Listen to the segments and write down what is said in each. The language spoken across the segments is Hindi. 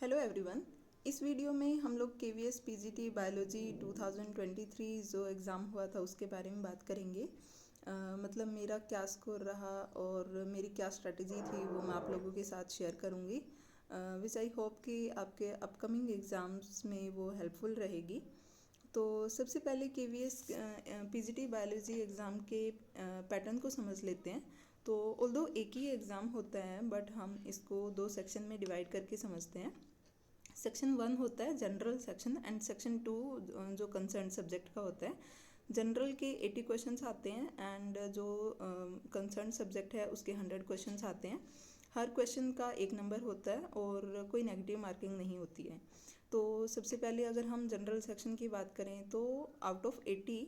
Hello everyone. इस वीडियो में हम लोग केवीएस पीजीटी बायोलॉजी 2023 जो एग्ज़ाम हुआ था उसके बारे में बात करेंगे। मतलब मेरा क्या स्कोर रहा और मेरी क्या स्ट्रेटजी थी वो मैं आप लोगों के साथ शेयर करूँगी, विच आई होप कि आपके अपकमिंग एग्ज़ाम्स में वो हेल्पफुल रहेगी। तो सबसे पहले केवीएस पीजीटी बायोलॉजी एग्ज़ाम के पैटर्न को समझ लेते हैं। तो ऑल्दो एक ही एग्ज़ाम होता है बट हम इसको दो सेक्शन में डिवाइड करके समझते हैं। सेक्शन 1 होता है जनरल सेक्शन एंड सेक्शन 2 जो कंसर्न सब्जेक्ट का होता है। जनरल के 80 क्वेश्चंस आते हैं एंड जो कंसर्न सब्जेक्ट है उसके 100 क्वेश्चंस आते हैं। हर क्वेश्चन का एक नंबर होता है और कोई नेगेटिव मार्किंग नहीं होती है। तो सबसे पहले अगर हम जनरल सेक्शन की बात करें तो आउट ऑफ 80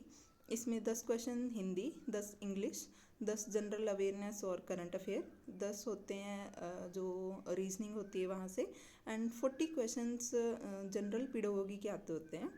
इसमें 10 question Hindi, 10 English, 10 general awareness और करंट अफेयर, 10 होते हैं जो रीजनिंग होती है वहाँ से, एंड 40 क्वेश्चंस जनरल पीडोगोगी के आते होते हैं।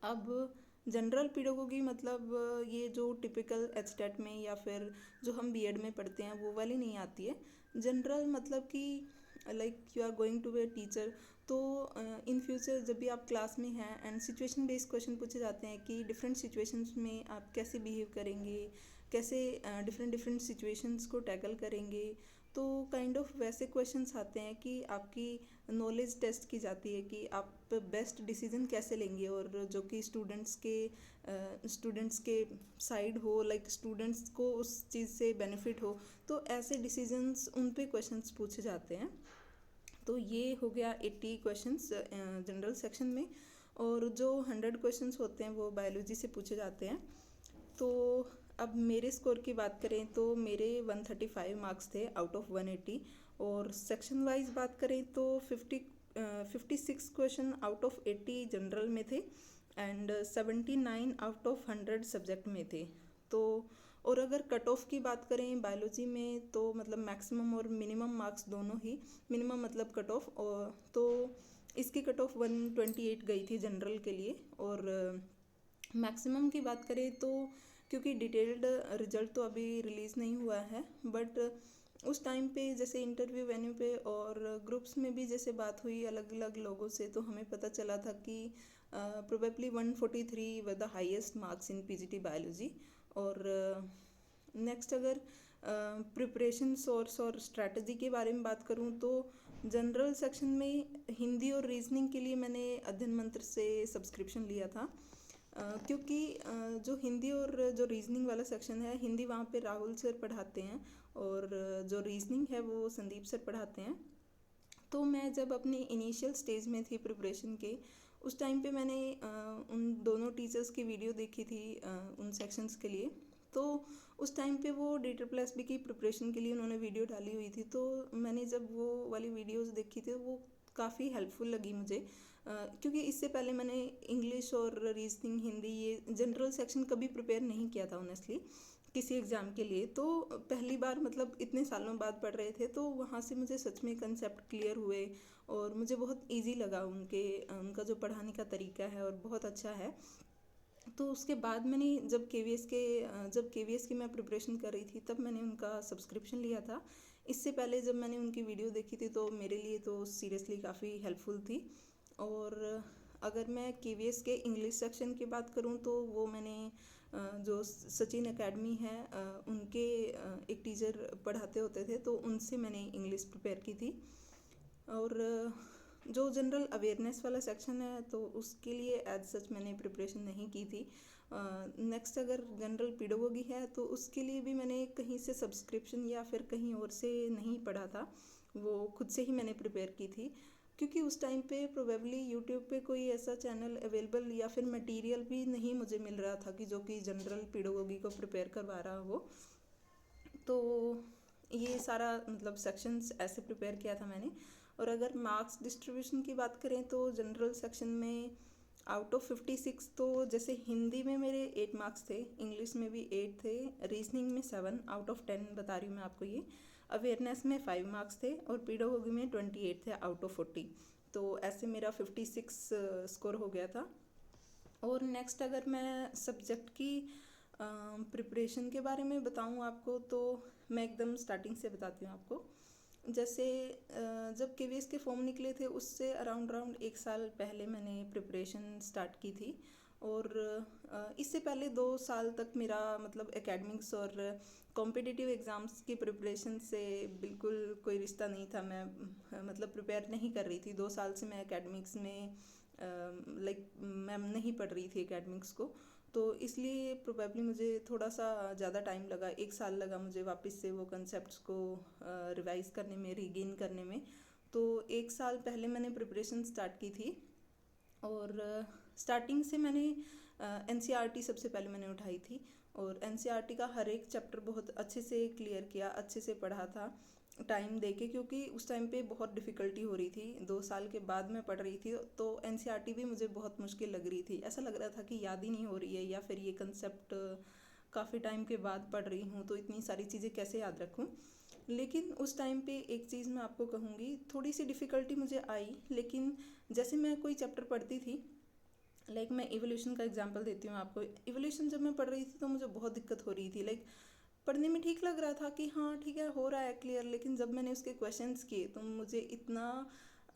अब जनरल पीडोगोगी मतलब ये जो टिपिकल एचटेट में या फिर जो हम बीएड में पढ़ते हैं वो वाली नहीं आती है। जनरल मतलब कि like you are going to be a teacher, तो इन फ्यूचर जब भी आप क्लास में हैं एंड सिचुएशन बेस्ड क्वेश्चन पूछे जाते हैं कि डिफरेंट सिचुएशंस में आप कैसे बिहेव करेंगे, कैसे डिफरेंट डिफरेंट सिचुएशंस को टैकल करेंगे। तो काइंड ऑफ वैसे क्वेश्चंस आते हैं कि आपकी नॉलेज टेस्ट की जाती है कि आप बेस्ट डिसीजन कैसे लेंगे और जो कि स्टूडेंट्स के साइड हो, लाइक स्टूडेंट्स को उस चीज़ से बेनिफिट हो। तो ऐसे डिसीजंस उन पे क्वेश्चंस पूछे जाते हैं। तो ये हो गया 80 क्वेश्चंस जनरल सेक्शन में, और जो 100 क्वेश्चंस होते हैं वो बायोलॉजी से पूछे जाते हैं। तो अब मेरे स्कोर की बात करें तो मेरे 135 मार्क्स थे आउट ऑफ 180, और सेक्शन वाइज बात करें तो 56 क्वेश्चन आउट ऑफ 80 जनरल में थे एंड 79 आउट ऑफ 100 सब्जेक्ट में थे। तो और अगर कट ऑफ की बात करें बायोलॉजी में तो मतलब मैक्सिमम और मिनिमम मार्क्स दोनों ही, मिनिमम मतलब कट ऑफ, और तो इसकी कट ऑफ 128 गई थी जनरल के लिए। और मैक्सिमम की बात करें तो क्योंकि डिटेल्ड रिजल्ट तो अभी रिलीज़ नहीं हुआ है, बट उस टाइम पे जैसे इंटरव्यू वेन्यू पे और ग्रुप्स में भी जैसे बात हुई अलग अलग लोगों से, तो हमें पता चला था कि probably 143 were the highest marks in PGT biology. और नेक्स्ट अगर प्रिपरेशन सोर्स और स्ट्रैटेजी के बारे में बात करूं तो जनरल सेक्शन में हिंदी और रीजनिंग के लिए मैंने अध्ययन मंत्र से सब्सक्रिप्शन लिया था, क्योंकि जो हिंदी और जो रीजनिंग वाला सेक्शन है, हिंदी वहाँ पे राहुल सर पढ़ाते हैं और जो रीजनिंग है वो संदीप सर पढ़ाते हैं। तो मैं जब अपनी इनिशियल स्टेज में थी प्रिपरेशन के, उस टाइम पे मैंने उन दोनों टीचर्स की वीडियो देखी थी उन सेक्शंस के लिए। तो उस टाइम पे वो DSSB की प्रिपरेशन के लिए उन्होंने वीडियो डाली हुई थी, तो मैंने जब वो वाली वीडियोस देखी थी वो काफ़ी हेल्पफुल लगी मुझे, क्योंकि इससे पहले मैंने इंग्लिश और रीजनिंग, हिंदी, ये जनरल सेक्शन कभी प्रिपेयर नहीं किया था ऑनेस्टली किसी एग्ज़ाम के लिए। तो पहली बार मतलब इतने सालों बाद पढ़ रहे थे, तो वहाँ से मुझे सच में कंसेप्ट क्लियर हुए और मुझे बहुत इजी लगा उनका जो पढ़ाने का तरीका है और बहुत अच्छा है। तो उसके बाद मैंने जब केवीएस की मैं प्रिपरेशन कर रही थी तब मैंने उनका सब्सक्रिप्शन लिया था। इससे पहले जब मैंने उनकी वीडियो देखी थी तो मेरे लिए तो सीरियसली काफ़ी हेल्पफुल थी। और अगर मैं केवीएस के इंग्लिश सेक्शन की बात करूं तो वो मैंने जो सचिन एकेडमी है उनके एक टीचर पढ़ाते होते थे, तो उनसे मैंने इंग्लिश प्रिपेयर की थी। और जो जनरल अवेयरनेस वाला सेक्शन है तो उसके लिए एज सच मैंने प्रिपरेशन नहीं की थी। नेक्स्ट अगर जनरल पीडोगोगी है तो उसके लिए भी मैंने कहीं से सब्सक्रिप्शन या फिर कहीं और से नहीं पढ़ा था, वो खुद से ही मैंने प्रिपेयर की थी, क्योंकि उस टाइम पे प्रोबेबली यूट्यूब पे कोई ऐसा चैनल अवेलेबल या फिर मटेरियल भी नहीं मुझे मिल रहा था कि जो कि जनरल पीडोगोगी को प्रिपेयर करवा रहा हो। तो ये सारा मतलब सेक्शंस ऐसे प्रिपेयर किया था मैंने। और अगर मार्क्स डिस्ट्रीब्यूशन की बात करें तो जनरल सेक्शन में आउट ऑफ 56, तो जैसे हिंदी में मेरे 8 मार्क्स थे, इंग्लिश में भी 8 थे, रीजनिंग में 7 आउट ऑफ 10 बता रही हूँ मैं आपको ये, अवेयरनेस में 5 मार्क्स थे और पीडोगोगी में 28 थे आउट ऑफ 40। तो ऐसे मेरा 56 स्कोर हो गया था। और नेक्स्ट अगर मैं सब्जेक्ट की प्रिपरेशन के बारे में बताऊँ आपको, तो मैं एकदम स्टार्टिंग से बताती हूँ आपको। जैसे जब केवीएस के फॉर्म निकले थे उससे अराउंड 1 साल पहले मैंने प्रिपरेशन स्टार्ट की थी। और इससे पहले 2 साल तक मेरा मतलब एकेडमिक्स और कॉम्पिटिटिव एग्ज़ाम्स की प्रिपरेशन से बिल्कुल कोई रिश्ता नहीं था। मैं मतलब प्रिपेयर नहीं कर रही थी। 2 साल से मैं एकेडमिक्स में लाइक मैं नहीं पढ़ रही थी एकेडमिक्स को। तो इसलिए प्रोबेबली मुझे थोड़ा सा ज़्यादा टाइम लगा, 1 साल लगा मुझे वापस से वो कंसेप्ट्स को रिवाइज़ करने में, रीगेन करने में। तो 1 साल पहले मैंने प्रिपरेशन स्टार्ट की थी। और स्टार्टिंग से मैंने एनसीईआरटी सबसे पहले मैंने उठाई थी। और एनसीईआरटी का हर एक चैप्टर बहुत अच्छे से क्लियर किया, अच्छे से पढ़ा था टाइम देके, क्योंकि उस टाइम पे बहुत डिफ़िकल्टी हो रही थी। 2 साल के बाद मैं पढ़ रही थी तो एनसीईआरटी भी मुझे बहुत मुश्किल लग रही थी। ऐसा लग रहा था कि याद ही नहीं हो रही है, या फिर ये कंसेप्ट काफ़ी टाइम के बाद पढ़ रही हूँ तो इतनी सारी चीज़ें कैसे याद रखूँ। लेकिन उस टाइम पे एक चीज़ मैं आपको कहूँगी, थोड़ी सी डिफ़िकल्टी मुझे आई, लेकिन जैसे मैं कोई चैप्टर पढ़ती थी, लाइक मैं इवोल्यूशन का एग्जांपल देती हूँ आपको। इवोल्यूशन जब मैं पढ़ रही थी तो मुझे बहुत दिक्कत हो रही थी। लाइक पढ़ने में ठीक लग रहा था कि हाँ ठीक है, हो रहा है क्लियर, लेकिन जब मैंने उसके क्वेश्चंस किए तो मुझे इतना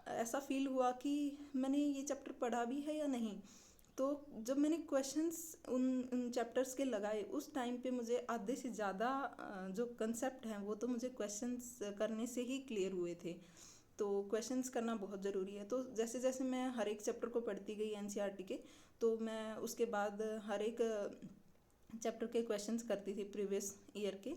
ऐसा फील हुआ कि मैंने ये चैप्टर पढ़ा भी है या नहीं। तो जब मैंने क्वेश्चंस उन चैप्टर्स के लगाए उस टाइम पे मुझे आधे से ज़्यादा जो कंसेप्ट हैं वो तो मुझे क्वेश्चंस करने से ही क्लियर हुए थे। तो क्वेश्चंस करना बहुत ज़रूरी है। तो जैसे जैसे मैं हर एक चैप्टर को पढ़ती गई एनसीईआरटी के, तो मैं उसके बाद हर एक चैप्टर के क्वेश्चंस करती थी प्रीवियस ईयर के।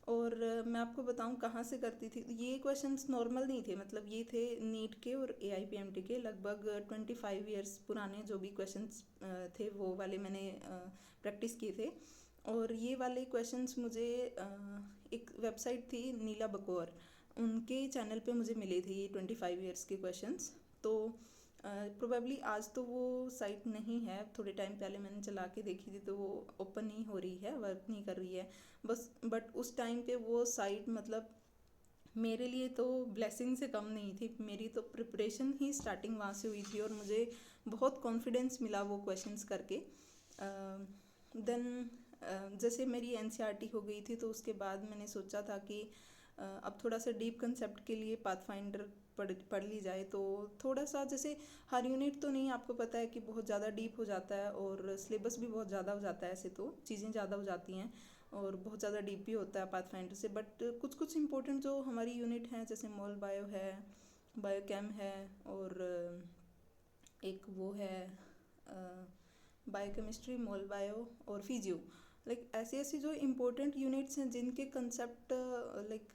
और मैं आपको बताऊं कहाँ से करती थी। ये क्वेश्चंस नॉर्मल नहीं थे, मतलब ये थे नीट के और एआईपीएमटी के लगभग 25 ईयर्स पुराने जो भी क्वेश्चंस थे वो वाले मैंने प्रैक्टिस किए थे। और ये वाले क्वेश्चंस मुझे एक वेबसाइट थी नीला बकौर, उनके चैनल पे मुझे मिले थे ये 25 ईयर्स के क्वेश्चंस। तो प्रोबेबली आज तो वो साइट नहीं है, थोड़े टाइम पहले मैंने चला के देखी थी तो वो ओपन नहीं हो रही है, वर्क नहीं कर रही है बस। बट उस टाइम पे वो साइट मतलब मेरे लिए तो ब्लेसिंग से कम नहीं थी। मेरी तो प्रिपरेशन ही स्टार्टिंग वहाँ से हुई थी और मुझे बहुत कॉन्फिडेंस मिला वो क्वेश्चंस करके। देन जैसे मेरी एनसीईआरटी हो गई थी तो उसके बाद मैंने सोचा था कि अब थोड़ा सा डीप कंसेप्ट के लिए पाथफाइंडर पढ़ ली जाए। तो थोड़ा सा जैसे हर यूनिट तो नहीं, आपको पता है कि बहुत ज़्यादा डीप हो जाता है और सिलेबस भी बहुत ज़्यादा हो जाता है, ऐसे तो चीज़ें ज़्यादा हो जाती हैं और बहुत ज़्यादा डीप भी होता है पाथफाइंडर से। बट कुछ कुछ इंपॉर्टेंट जो हमारी यूनिट हैं जैसे मोल बायो है, बायोकेम है, और एक वो है बायोकेमिस्ट्री, मोल बायो और फिजियो, लाइक ऐसी ऐसी जो इम्पोर्टेंट यूनिट्स हैं जिनके कंसेप्ट लाइक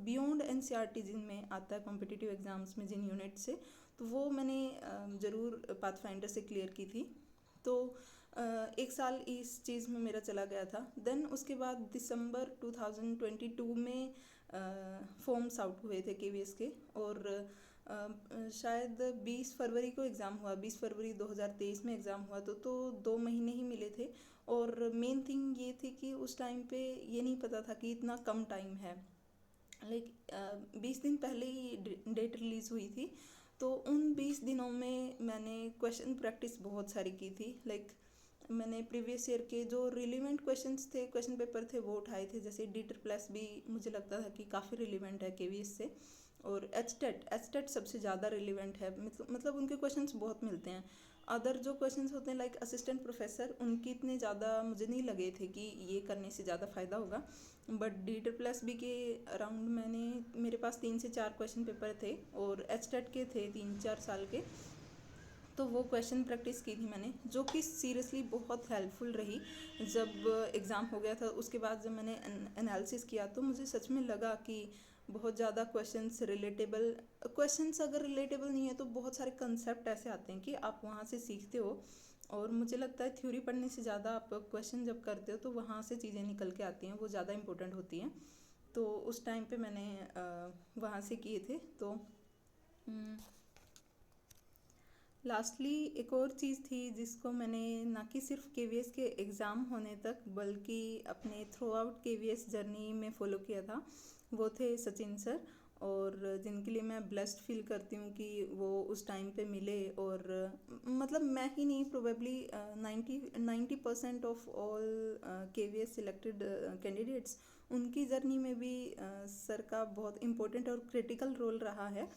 बियॉन्ड एनसीईआरटी जिनमें आता है कॉम्पिटिटिव एग्जाम्स में जिन यूनिट से, तो वो मैंने ज़रूर पाथफाइंडर से क्लियर की थी। तो 1 साल इस चीज़ में मेरा चला गया था। देन उसके बाद दिसंबर 2022 में फॉर्म्स आउट हुए थे केवीएस के। और शायद 20 फरवरी को एग्ज़ाम हुआ, 20 फरवरी 2023 में एग्ज़ाम हुआ। तो 2 महीने ही मिले थे। और मेन थिंग ये थी कि उस टाइम पे ये नहीं पता था कि इतना कम टाइम है। लाइक 20 दिन पहले ही डेट रिलीज़ हुई थी। तो उन 20 दिनों में मैंने क्वेश्चन प्रैक्टिस बहुत सारी की थी। लाइक मैंने प्रीवियस ईयर के जो रिलेवेंट क्वेश्चंस थे, क्वेश्चन पेपर थे, वो उठाए थे। जैसे DEET+ भी मुझे लगता था कि काफ़ी रिलेवेंट है केवीएस से। और एचटेट सबसे ज़्यादा रिलेवेंट है, मतलब उनके क्वेश्चंस बहुत मिलते हैं। अदर जो क्वेश्चंस होते हैं लाइक असिस्टेंट प्रोफेसर, उनके इतने ज़्यादा मुझे नहीं लगे थे कि ये करने से ज़्यादा फ़ायदा होगा। बट DEET+ के अराउंड मेरे पास 3 से 4 क्वेश्चन पेपर थे और एचटेट के थे 3-4 साल के। तो वो क्वेश्चन प्रैक्टिस की थी मैंने, जो कि सीरियसली बहुत हेल्पफुल रही। जब एग्ज़ाम हो गया था उसके बाद जब मैंने एनालिसिस किया तो मुझे सच में लगा कि बहुत ज़्यादा क्वेश्चंस अगर रिलेटेबल नहीं है तो बहुत सारे कंसेप्ट ऐसे आते हैं कि आप वहाँ से सीखते हो। और मुझे लगता है थ्योरी पढ़ने से ज़्यादा आप क्वेश्चन जब करते हो तो वहाँ से चीज़ें निकल के आती हैं, वो ज़्यादा इंपॉर्टेंट होती हैं। तो उस टाइम पे मैंने वहाँ से किए थे। तो लास्टली एक और चीज़ थी जिसको मैंने ना कि सिर्फ केवीएस के एग्ज़ाम होने तक बल्कि अपने थ्रू आउट केवीएस जर्नी में फ़ॉलो किया था, वो थे सचिन सर। और जिनके लिए मैं ब्लेस्ड फील करती हूँ कि वो उस टाइम पे मिले। और मतलब मैं ही नहीं, probably 90% of all KVS selected candidates उनकी जर्नी में भी सर का बहुत इम्पोर्टेंट और क्रिटिकल रोल रहा है।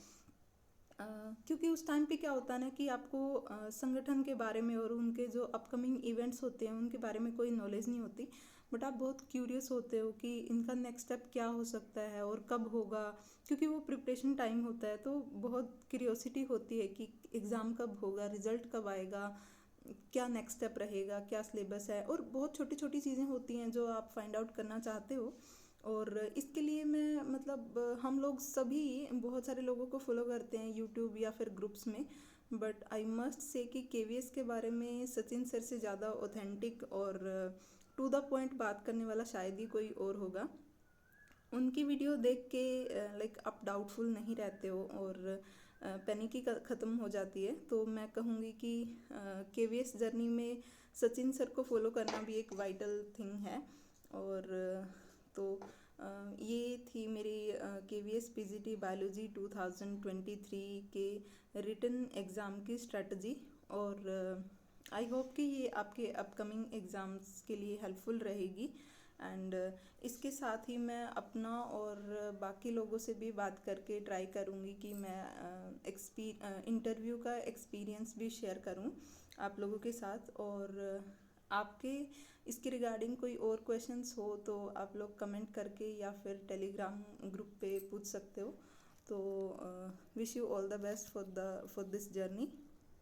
क्योंकि उस टाइम पे क्या होता है ना कि आपको संगठन के बारे में और उनके जो अपकमिंग इवेंट्स होते हैं उनके बारे में कोई नॉलेज नहीं होती, बट आप बहुत क्यूरियस होते हो कि इनका नेक्स्ट स्टेप क्या हो सकता है और कब होगा, क्योंकि वो प्रिपरेशन टाइम होता है। तो बहुत क्यूरियोसिटी होती है कि एग्ज़ाम कब होगा, रिजल्ट कब आएगा, क्या नेक्स्ट स्टेप रहेगा, क्या सिलेबस है, और बहुत छोटी छोटी चीज़ें होती हैं जो आप फाइंड आउट करना चाहते हो। और इसके लिए मैं मतलब हम लोग सभी बहुत सारे लोगों को फॉलो करते हैं यूट्यूब या फिर ग्रुप्स में, बट आई मस्ट से कि केवीएस के बारे में सचिन सर से ज़्यादा ऑथेंटिक और टू द पॉइंट बात करने वाला शायद ही कोई और होगा। उनकी वीडियो देख के लाइक आप डाउटफुल नहीं रहते हो और पैनिक ही ख़त्म हो जाती है। तो मैं कहूँगी कि केवीएस जर्नी में सचिन सर को फॉलो करना भी एक वाइटल थिंग है। और तो ये थी मेरी केवीएस पीजीटी बायोलॉजी 2023 के रिटन एग्ज़ाम की स्ट्रेटजी। और आई होप कि ये आपके अपकमिंग एग्ज़ाम्स के लिए हेल्पफुल रहेगी। एंड इसके साथ ही मैं अपना और बाकी लोगों से भी बात करके ट्राई करूँगी कि मैं इंटरव्यू का एक्सपीरियंस भी शेयर करूँ आप लोगों के साथ। और आपके इसके रिगार्डिंग कोई और क्वेश्चंस हो तो आप लोग कमेंट करके या फिर टेलीग्राम ग्रुप पे पूछ सकते हो। तो wish you all the best for this journey.